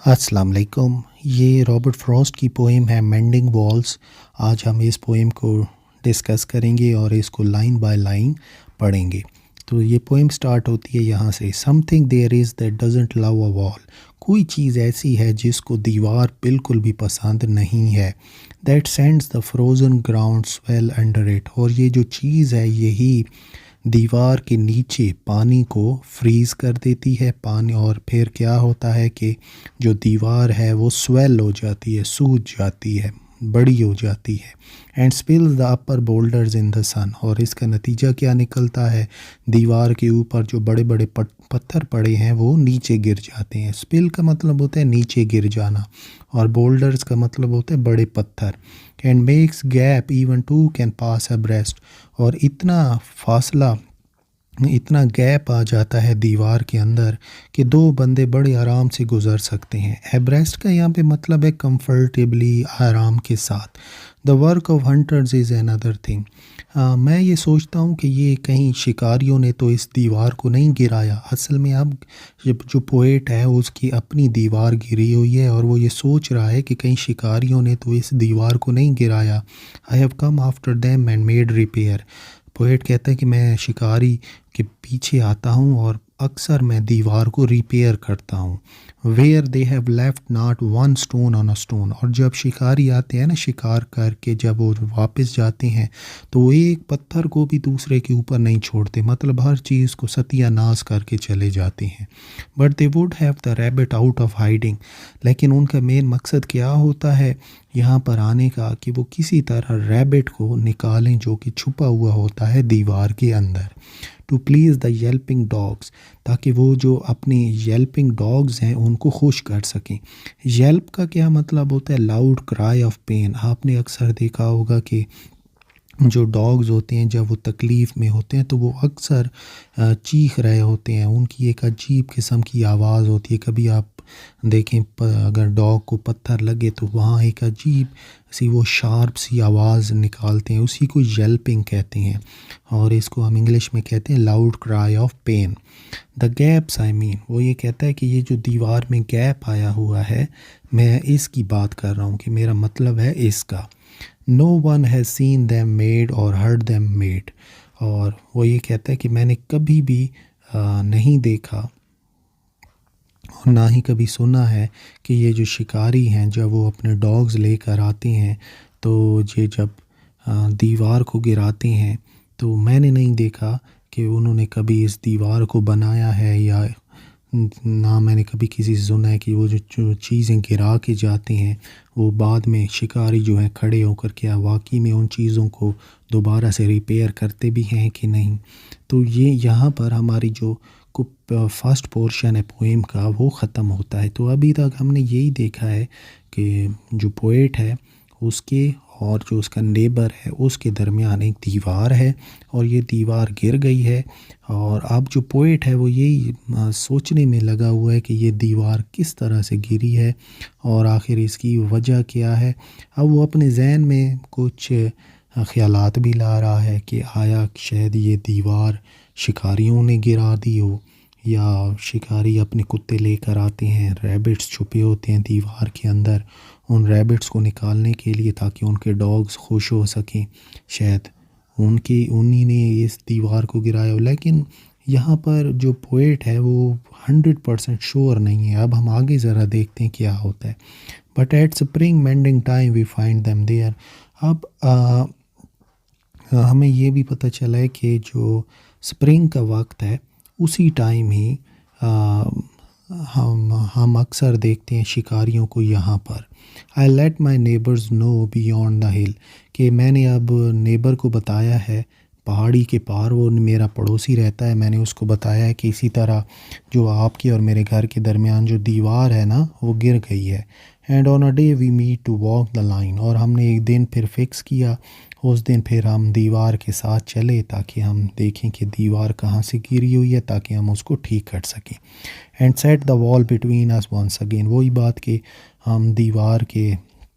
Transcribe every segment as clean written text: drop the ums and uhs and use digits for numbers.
अस्सलाम वालेकुम। ये रॉबर्ट फ्रॉस्ट की पोएम है मेंडिंग वॉल्स। आज हम इस पोएम को डिस्कस करेंगे और इसको लाइन बाय लाइन पढ़ेंगे। तो ये पोएम स्टार्ट होती है यहाँ से, something there is that doesn't love a wall. कोई चीज़ ऐसी है जिसको दीवार बिल्कुल भी पसंद नहीं है। That sends the frozen ground swell under it. और ये जो चीज़ है यही दीवार के नीचे पानी को फ्रीज़ कर देती है। पानी और फिर क्या होता है कि जो दीवार है वो स्वेल हो जाती है, सूज जाती है, बड़ी हो जाती है। And spills the upper boulders in the sun. और इसका नतीजा क्या निकलता है, दीवार के ऊपर जो बड़े बड़े पत्थर पड़े हैं वो नीचे गिर जाते हैं। स्पिल का मतलब होता है नीचे गिर जाना और बोल्डर्स का मतलब होता है बड़े पत्थर। And makes gap even two can pass abreast. और इतना गैप आ जाता है दीवार के अंदर कि दो बंदे बड़े आराम से गुजर सकते हैं। एब्रेस्ट का यहाँ पे मतलब है कंफर्टेबली, आराम के साथ। The work of hunters is another thing. मैं ये सोचता हूँ कि ये कहीं शिकारियों ने तो इस दीवार को नहीं गिराया। असल में अब जो पोएट है उसकी अपनी दीवार गिरी हुई है और वो ये सोच रहा है कि कहीं शिकारियों ने तो इस दीवार को नहीं गिराया। I have come after them and made repair. Poet कहता है कि मैं शिकारी के पीछे आता हूँ और अक्सर मैं दीवार को रिपेयर करता हूँ। Where they have left not one stone on a stone. और जब शिकारी आते हैं ना शिकार करके, जब वो वापस जाते हैं तो वो एक पत्थर को भी दूसरे के ऊपर नहीं छोड़ते, मतलब हर चीज़ को सत्यानाश करके चले जाते हैं। But they would have the rabbit out of hiding. लेकिन उनका मेन मकसद क्या होता है यहाँ पर आने का, कि वो किसी तरह रैबिट को निकालें जो कि छुपा हुआ होता है दीवार के अंदर। To please the yelping dogs, ताकि वो जो अपने येल्पिंग डॉग्स हैं उनको खुश कर सकें। येल्प का क्या मतलब होता है, लाउड क्राई ऑफ पेन। आपने अक्सर देखा होगा कि जो डॉग्स होते हैं जब वो तकलीफ़ में होते हैं तो वो अक्सर चीख रहे होते हैं। उनकी एक अजीब किस्म की आवाज़ होती है। कभी आप देखें अगर डॉग को पत्थर लगे तो वहाँ एक अजीब सी वो शार्प सी आवाज़ निकालते हैं, उसी को येल्पिंग कहते हैं। और इसको हम इंग्लिश में कहते हैं loud cry of pain. The gaps I mean, वो ये कहता है कि ये जो दीवार में गैप आया हुआ है, मैं इसकी बात कर रहा हूँ, कि मेरा मतलब है इसका। No one has seen them made or heard them made. और वो ये कहता है कि मैंने कभी भी नहीं देखा और ना ही कभी सुना है कि ये जो शिकारी हैं जब वो अपने डॉग्स लेकर आते हैं तो ये जब दीवार को गिराते हैं तो मैंने नहीं देखा कि उन्होंने कभी इस दीवार को बनाया है, या ना मैंने कभी किसी से सुना है कि वो जो चीज़ें गिरा के जाते हैं वो बाद में शिकारी जो है खड़े होकर क्या वाकई में उन चीज़ों को दोबारा से रिपेयर करते भी हैं कि नहीं। तो ये यहाँ पर हमारी जो फर्स्ट पोर्शन है पोएम का वो ख़त्म होता है। तो अभी तक हमने यही देखा है कि जो पोएट है उसके और जो उसका नेबर है उसके दरमियान एक दीवार है और ये दीवार गिर गई है। और अब जो पोएट है वो यही सोचने में लगा हुआ है कि ये दीवार किस तरह से गिरी है और आखिर इसकी वजह क्या है। अब वो अपने जहन में कुछ ख़यालात भी ला रहा है कि आया शायद ये दीवार शिकारियों ने गिरा दी हो, या शिकारी अपने कुत्ते लेकर आते हैं, रैबिट्स छुपे होते हैं दीवार के अंदर उन रैबिट्स को निकालने के लिए ताकि उनके डॉग्स खुश हो सकें। शायद उन्हीं ने इस दीवार को गिराया हो। लेकिन यहाँ पर जो पोएट है वो 100% श्योर नहीं है। अब हम आगे ज़रा देखते हैं क्या होता है। But at spring mending time we find them there. अब हमें ये भी पता चला है कि जो स्प्रिंग का वक्त है उसी टाइम ही हम अक्सर देखते हैं शिकारियों को यहाँ पर। I let my neighbours know beyond the hill, कि मैंने अब नेबर को बताया है, पहाड़ी के पार वो मेरा पड़ोसी रहता है, मैंने उसको बताया है कि इसी तरह जो आपके और मेरे घर के दरमियान जो दीवार है ना वो गिर गई है। And on a day we meet to walk the line. और हमने एक दिन फिर फिक्स किया, उस दिन फिर हम दीवार के साथ चले ताकि हम देखें कि दीवार कहाँ से गिरी हुई है ताकि हम उसको ठीक कर सकें। And set the wall between us once again, वही बात कि हम दीवार के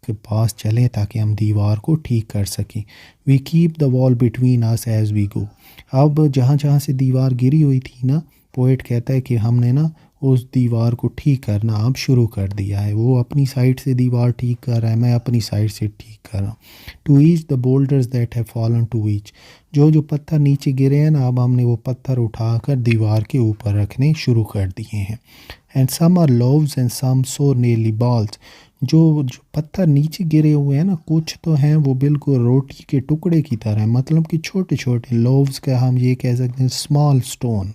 पास चलें ताकि हम दीवार को ठीक कर सकें। We keep the wall between us as we go. अब जहाँ जहाँ से दीवार गिरी हुई थी ना, पोएट कहता है कि हमने ना उस दीवार को ठीक करना अब शुरू कर दिया है। वो अपनी साइड से दीवार ठीक कर रहा है, मैं अपनी साइड से ठीक कर रहा हूँ। To each the boulders that have fallen to each, जो जो पत्थर नीचे गिरे हैं ना, अब हमने वो पत्थर उठाकर दीवार के ऊपर रखने शुरू कर दिए हैं। And some are loaves and some so nearly balls, जो पत्थर नीचे गिरे हुए हैं ना, कुछ तो हैं वो बिल्कुल रोटी के टुकड़े की तरह हैं, मतलब कि छोटे छोटे लोव्स का हम ये कह सकते हैं स्मॉल स्टोन।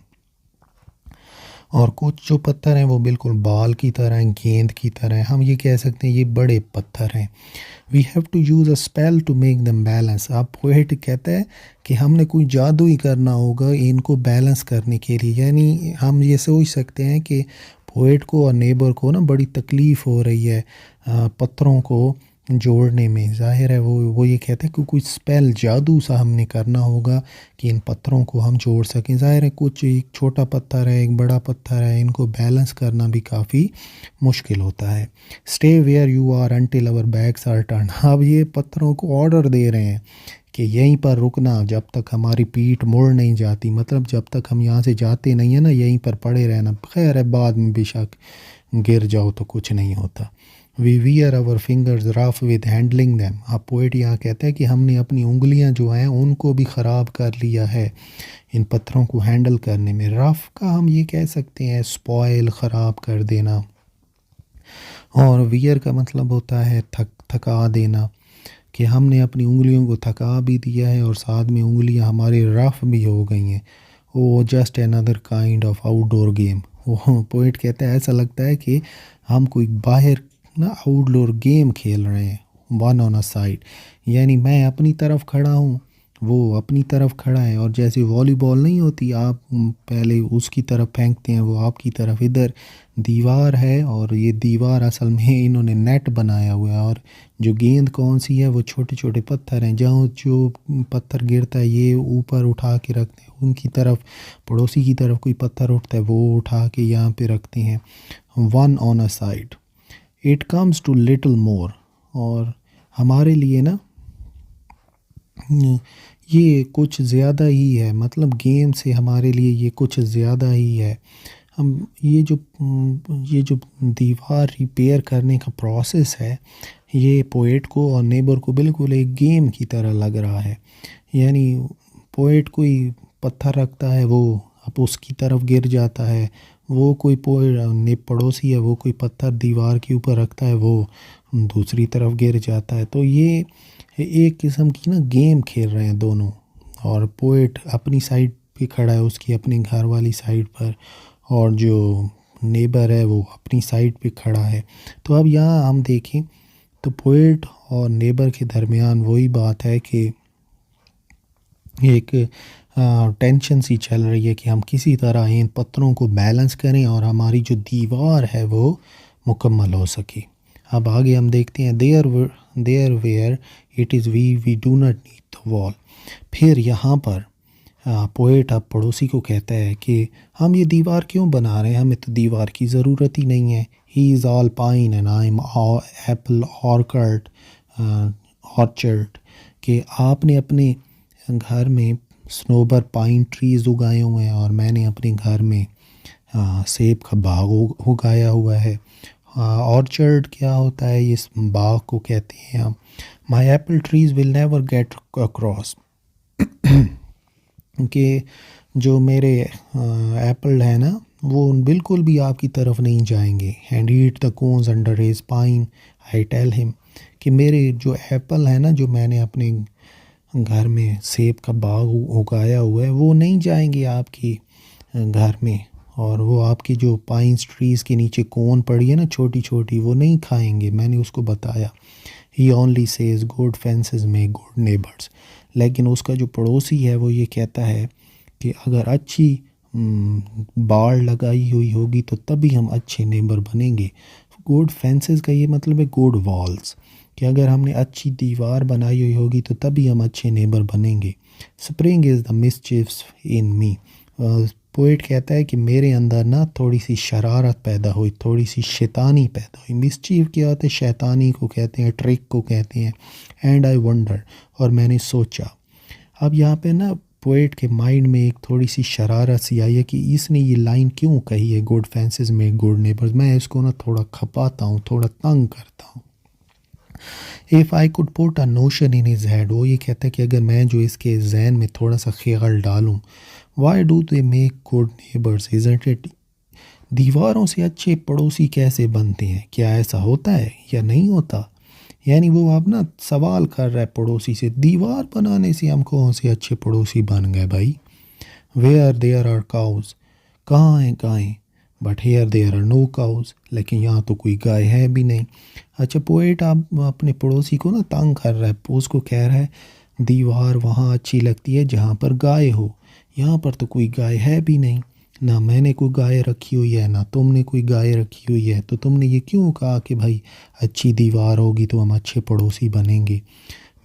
और कुछ जो पत्थर हैं वो बिल्कुल बाल की तरह हैं, गेंद की तरह हैं, हम ये कह सकते हैं ये बड़े पत्थर हैं। We have to use a spell to make them balance. अब पोएट कहता है कि हमने कोई जादू ही करना होगा इनको बैलेंस करने के लिए। यानी हम ये सोच सकते हैं कि पोएट को और नेबर को ना बड़ी तकलीफ़ हो रही है पत्थरों को जोड़ने में। ज़ाहिर है वो ये कहते हैं कि कुछ स्पेल जादू सा हमने करना होगा कि इन पत्थरों को हम जोड़ सकें। ज़ाहिर है कुछ एक छोटा पत्थर है, एक बड़ा पत्थर है, इनको बैलेंस करना भी काफ़ी मुश्किल होता है। Stay where you are until our backs are turn. अब ये पत्थरों को ऑर्डर दे रहे हैं कि यहीं पर रुकना जब तक हमारी पीठ मुड़ नहीं जाती, मतलब जब तक हम यहाँ से जाते नहीं है ना, यहीं पर पड़े रहना। खैर है बाद में बेशक गिर जाओ तो कुछ नहीं होता। We wear our fingers rough with handling them. अब पोएट यहाँ कहता है कि हमने अपनी उंगलियाँ जो हैं उनको भी ख़राब कर लिया है इन पत्थरों को हैंडल करने में। रफ़ का हम ये कह सकते हैं स्पॉइल, ख़राब कर देना। और वियर का मतलब होता है थका देना, कि हमने अपनी उंगलियों को थका भी दिया है और साथ में उंगलियां हमारी रफ़ भी हो गई हैं। वो just another kind of outdoor game. वो पोइट कहता है ऐसा लगता है कि हम कोई बाहर ना आउटडोर गेम खेल रहे हैं, वन ऑन अ साइड। यानी मैं अपनी तरफ खड़ा हूँ, वो अपनी तरफ खड़ा है, और जैसे वॉलीबॉल नहीं होती, आप पहले उसकी तरफ फेंकते हैं, वो आपकी तरफ। इधर दीवार है और ये दीवार असल में इन्होंने नेट बनाया हुआ है, और जो गेंद कौन सी है वो छोटे छोटे पत्थर हैं। जहाँ जो पत्थर गिरता है ये ऊपर उठा के रखते हैं, उनकी तरफ पड़ोसी की तरफ कोई पत्थर उठता है वो उठा के यहाँ पे रखते हैं, one on a side. It comes to little more, और हमारे लिए ना ये कुछ ज़्यादा ही है, मतलब गेम से हमारे लिए ये कुछ ज़्यादा ही है। हम ये जो दीवार रिपेयर करने का प्रोसेस है, ये पोएट को और नेबर को बिल्कुल एक गेम की तरह लग रहा है। यानी पोएट कोई पत्थर रखता है, वो अब उसकी तरफ गिर जाता है, वो कोई ने पड़ोसी है वो कोई पत्थर दीवार के ऊपर रखता है, वो दूसरी तरफ गिर जाता है। तो ये एक किस्म की ना गेम खेल रहे हैं दोनों, और पोएट अपनी साइड पे खड़ा है उसकी अपने घर वाली साइड पर, और जो नेबर है वो अपनी साइड पे खड़ा है। तो अब यहाँ हम देखें तो पोएट और नेबर के दरमियान वही बात है कि एक टेंशन सी चल रही है कि हम किसी तरह इन पत्थरों को बैलेंस करें और हमारी जो दीवार है वो मुकम्मल हो सके। अब आगे हम देखते हैं there where it is we do not need the wall. फिर यहाँ पर पोएट अब पड़ोसी को कहता है कि हम ये दीवार क्यों बना रहे हैं, हमें तो दीवार की ज़रूरत ही नहीं है। He is all pine and I am Apple orchard, कि आपने अपने घर में स्नोबर पाइन ट्रीज़ उगाए हुए हैं और मैंने अपने घर में सेब का बाग उगाया हुआ है। ऑर्चर्ड क्या होता है, इस बाग को कहते हैं हम। माई Apple trees will never get across, कि जो मेरे एप्पल है ना वो बिल्कुल भी आपकी तरफ नहीं जाएंगे। And eat the cones under his pine I tell him, कि मेरे जो एप्पल है ना जो मैंने अपने घर में सेब का बाग उगाया हुआ है वो नहीं जाएंगे आपकी घर में, और वो आपकी जो पाइन ट्रीज़ के नीचे कोन पड़ी है ना छोटी छोटी, वो नहीं खाएंगे, मैंने उसको बताया। He only says good fences make good neighbours, लेकिन उसका जो पड़ोसी है वो ये कहता है कि अगर अच्छी बाड़ लगाई हुई होगी तो तभी हम अच्छे नेबर बनेंगे। गुड फेंसेस का ये मतलब है गुड वॉल्स, कि अगर हमने अच्छी दीवार बनाई हुई होगी तो तभी हम अच्छे नेबर बनेंगे। Spring is the mischief in me, poet कहता है कि मेरे अंदर ना थोड़ी सी शरारत पैदा हुई, थोड़ी सी शैतानी पैदा हुई। मिसचीफ क्या होता है, शैतानी को कहते हैं, ट्रिक को कहते हैं। एंड आई वंडर, और मैंने सोचा। अब यहाँ पे ना पोएट के माइंड में एक थोड़ी सी शरारत सी आई है कि इसने ये लाइन क्यों कही है, good fences make good neighbours. मैं इसको ना थोड़ा खपाता हूँ, थोड़ा तंग करता हूँ। If I could put a notion in his head, वो ये कहता है कि अगर मैं जो इसके जहन में थोड़ा सा ख्याल डालूं, why do they make good neighbours isn't it, दीवारों से अच्छे पड़ोसी कैसे बनते हैं, क्या ऐसा होता है या नहीं होता। यानी वो अब ना सवाल कर रहा है पड़ोसी से, दीवार बनाने से हम कौन से अच्छे पड़ोसी बन गए भाई। वेयर देयर आर काउज, कहाँ हैं गायें, but here there are no cows, लेकिन यहाँ तो कोई गाय है भी नहीं। अच्छा, पोएट आप अपने पड़ोसी को ना तंग कर रहा है, उसको कह रहा है दीवार वहाँ अच्छी लगती है जहाँ पर गाय हो, यहाँ पर तो कोई गाय है भी नहीं, ना मैंने कोई गाय रखी हुई है ना तुमने कोई गाय रखी हुई है, तो तुमने ये क्यों कहा कि भाई अच्छी दीवार होगी तो हम अच्छे पड़ोसी बनेंगे।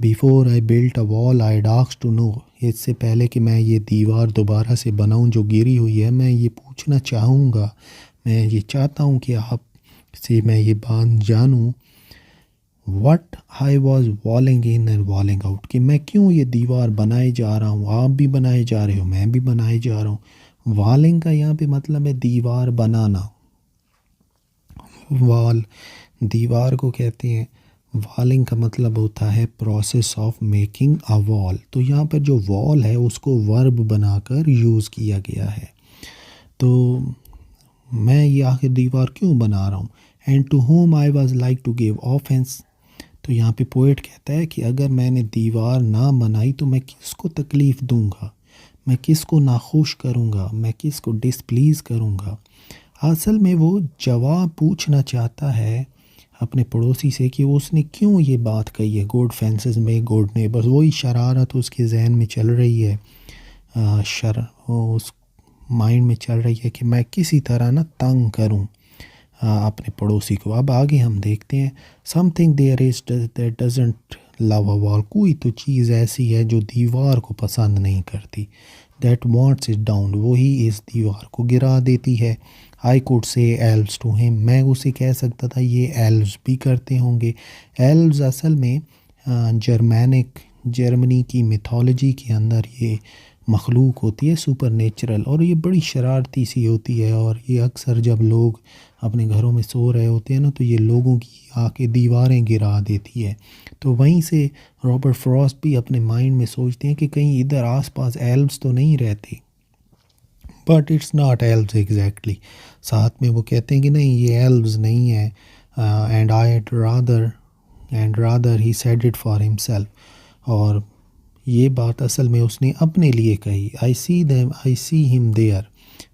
Before I built a wall I asked to know, इससे पहले कि मैं ये दीवार दोबारा से बनाऊं जो गिरी हुई है, मैं ये पूछना चाहूँगा, मैं ये चाहता हूँ कि आप से मैं ये बात जानूँ, what I was वॉलिंग in and वॉलिंग out, कि मैं क्यों ये दीवार बनाए जा रहा हूँ, आप भी बनाए जा रहे हो, मैं भी बनाए जा रहा हूँ। वॉलिंग का यहाँ पे मतलब है दीवार बनाना, वॉल दीवार को कहते हैं, वॉलिंग का मतलब होता है process of making a wall. तो यहाँ पर जो वॉल है उसको वर्ब बनाकर यूज़ किया गया है। तो मैं ये आखिर दीवार क्यों बना रहा हूँ, and to whom I was like to give offence. तो यहाँ पे पोएट कहता है कि अगर मैंने दीवार ना बनाई तो मैं किसको तकलीफ़ दूंगा, मैं किसको नाखुश करूँगा, मैं किसको डिसप्लीज़ करूँगा। असल में वो जवाब पूछना चाहता है अपने पड़ोसी से कि उसने क्यों ये बात कही है, गुड फेंसेस में गुड नेबर्स, वही शरारत उसके जहन में चल रही है, उस माइंड में चल रही है कि मैं किसी तरह ना तंग करूं अपने पड़ोसी को। अब आगे हम देखते हैं, something there is that doesn't love a wall, कोई तो चीज़ ऐसी है जो दीवार को पसंद नहीं करती, दैट वांट्स इट डाउन, वही इस दीवार को गिरा देती है। I could say elves to him, मैं उसे कह सकता था ये एल्व्स भी करते होंगे। एल्व्स असल में जर्मनी की मिथोलॉजी के अंदर ये मखलूक होती है सुपर नेचुरल, और ये बड़ी शरारती सी होती है, और ये अक्सर जब लोग अपने घरों में सो रहे होते हैं ना तो ये लोगों की आके दीवारें गिरा देती है। तो वहीं से रॉबर्ट फ्रॉस्ट भी अपने माइंड में सोचते हैं कि कहीं इधर आसपास एल्व्स तो नहीं रहते, but it's not elves exactly. साथ में वो कहते हैं कि नहीं ये एल्व्स नहीं है, and rather he said it for himself, और ये बात असल में उसने अपने लिए कही। आई सी हिम देयर,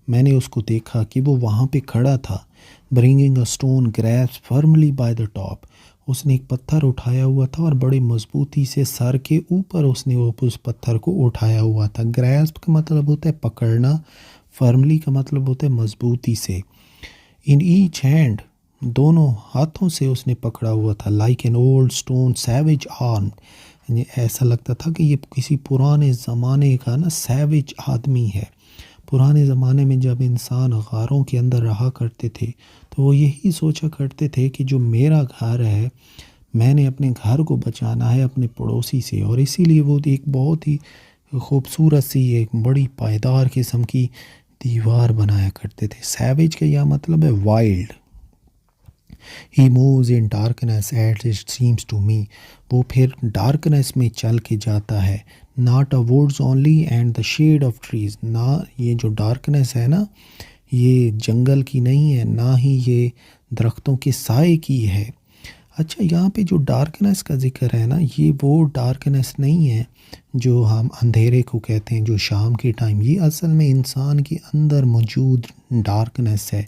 मैंने उसको देखा कि वो वहाँ पे खड़ा था। Bringing a stone grabs firmly by the top, उसने एक पत्थर उठाया हुआ था और बड़ी मजबूती से सर के ऊपर उसने वो उस पत्थर को उठाया हुआ था। ग्रैस्प का मतलब होता है पकड़ना, फर्मली का मतलब होता है मजबूती से। इन ईच हैंड, दोनों हाथों से उसने पकड़ा हुआ था। Like an old stone सैविज arm, ऐसा लगता था कि ये किसी पुराने ज़माने का ना सैविज आदमी है। पुराने ज़माने में जब इंसान गारों के अंदर रहा करते थे तो वो यही सोचा करते थे कि जो मेरा घर है, मैंने अपने घर को बचाना है अपने पड़ोसी से, और इसीलिए वो एक बहुत ही खूबसूरत सी एक बड़ी पायदार किस्म की दीवार बनाया करते थे। सैविज का यह मतलब है wild. He moves in darkness as it seems to me, वो फिर डार्कनेस में चल के जाता है। Not of woods only and the shade of trees, ना ये जो डार्कनेस है ना ये जंगल की नहीं है, ना ही ये दरख्तों के साए की है। अच्छा, यहाँ पे जो डार्कनेस का जिक्र है ना, ये वो डार्कनेस नहीं है जो हम अंधेरे को कहते हैं जो शाम के टाइम, ये असल में इंसान के अंदर मौजूद डार्कनेस है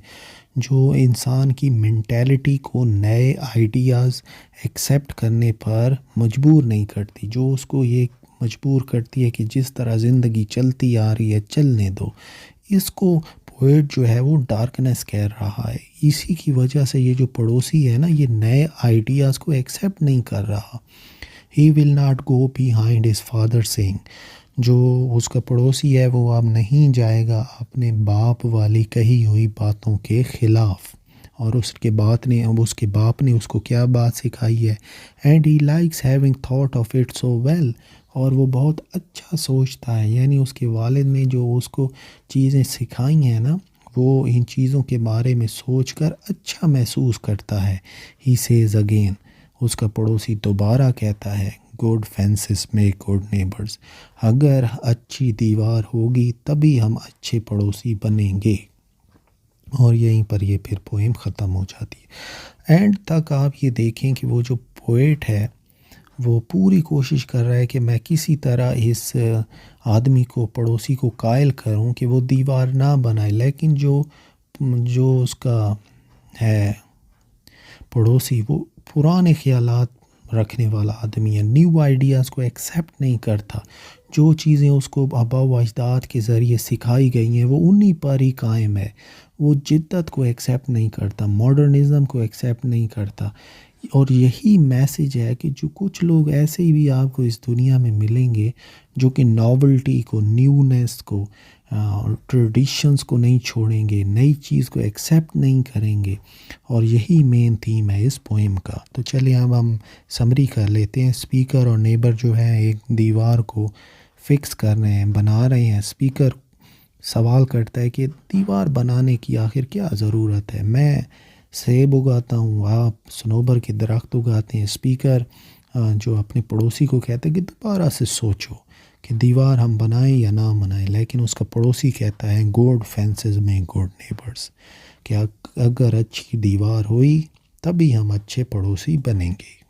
जो इंसान की मेंटालिटी को नए आइडियाज़ एक्सेप्ट करने पर मजबूर नहीं करती, जो उसको ये मजबूर करती है कि जिस तरह ज़िंदगी चलती आ रही है चलने दो। इसको पोएट जो है वो डार्कनेस कह रहा है। इसी की वजह से ये जो पड़ोसी है ना ये नए आइडियाज़ को एक्सेप्ट नहीं कर रहा। He will not go behind his father saying, जो उसका पड़ोसी है वो अब नहीं जाएगा अपने बाप वाली कही हुई बातों के ख़िलाफ़। और उसके बाप ने उसको क्या बात सिखाई है, and he likes having thought of it so well, और वो बहुत अच्छा सोचता है, यानी उसके वालिद ने जो उसको चीज़ें सिखाई हैं ना, वो इन चीज़ों के बारे में सोचकर अच्छा महसूस करता है। ही सेज अगेन, उसका पड़ोसी दोबारा कहता है, good fences make good neighbours. अगर अच्छी दीवार होगी तभी हम अच्छे पड़ोसी बनेंगे। और यहीं पर ये फिर पोएम ख़त्म हो जाती है। एंड तक आप ये देखें कि वो जो पोएट है वो पूरी कोशिश कर रहा है कि मैं किसी तरह इस आदमी को, पड़ोसी को कायल करूं कि वो दीवार ना बनाए, लेकिन जो जो उसका है पड़ोसी, वो पुराने ख़यालात रखने वाला आदमी है, न्यू आइडियाज़ को एक्सेप्ट नहीं करता। जो चीज़ें उसको आबा व अजदाद के ज़रिए सिखाई गई हैं वो उन्हीं पर ही कायम है। वो जिद्दत को एक्सेप्ट नहीं करता, मॉडर्निज़म को एक्सेप्ट नहीं करता। और यही मैसेज है कि जो कुछ लोग ऐसे ही भी आपको इस दुनिया में मिलेंगे जो कि नॉवेल्टी को, न्यूनेस को, ट्रेडिशंस को नहीं छोड़ेंगे, नई चीज़ को एक्सेप्ट नहीं करेंगे। और यही मेन थीम है इस पोएम का। तो चलिए अब हम समरी कर लेते हैं। स्पीकर और नेबर जो है एक दीवार को फिक्स कर रहे हैं, बना रहे हैं। स्पीकर सवाल करता है कि दीवार बनाने की आखिर क्या ज़रूरत है, मैं सेब उगाता हूँ, आप सनोबर के दरख्त उगाते हैं। स्पीकर जो अपने पड़ोसी को कहता है कि दोबारा से सोचो कि दीवार हम बनाएं या ना बनाएं। लेकिन उसका पड़ोसी कहता है, गुड फेंसेस में गुड नेबर्स, कि अगर अच्छी दीवार हुई तभी हम अच्छे पड़ोसी बनेंगे।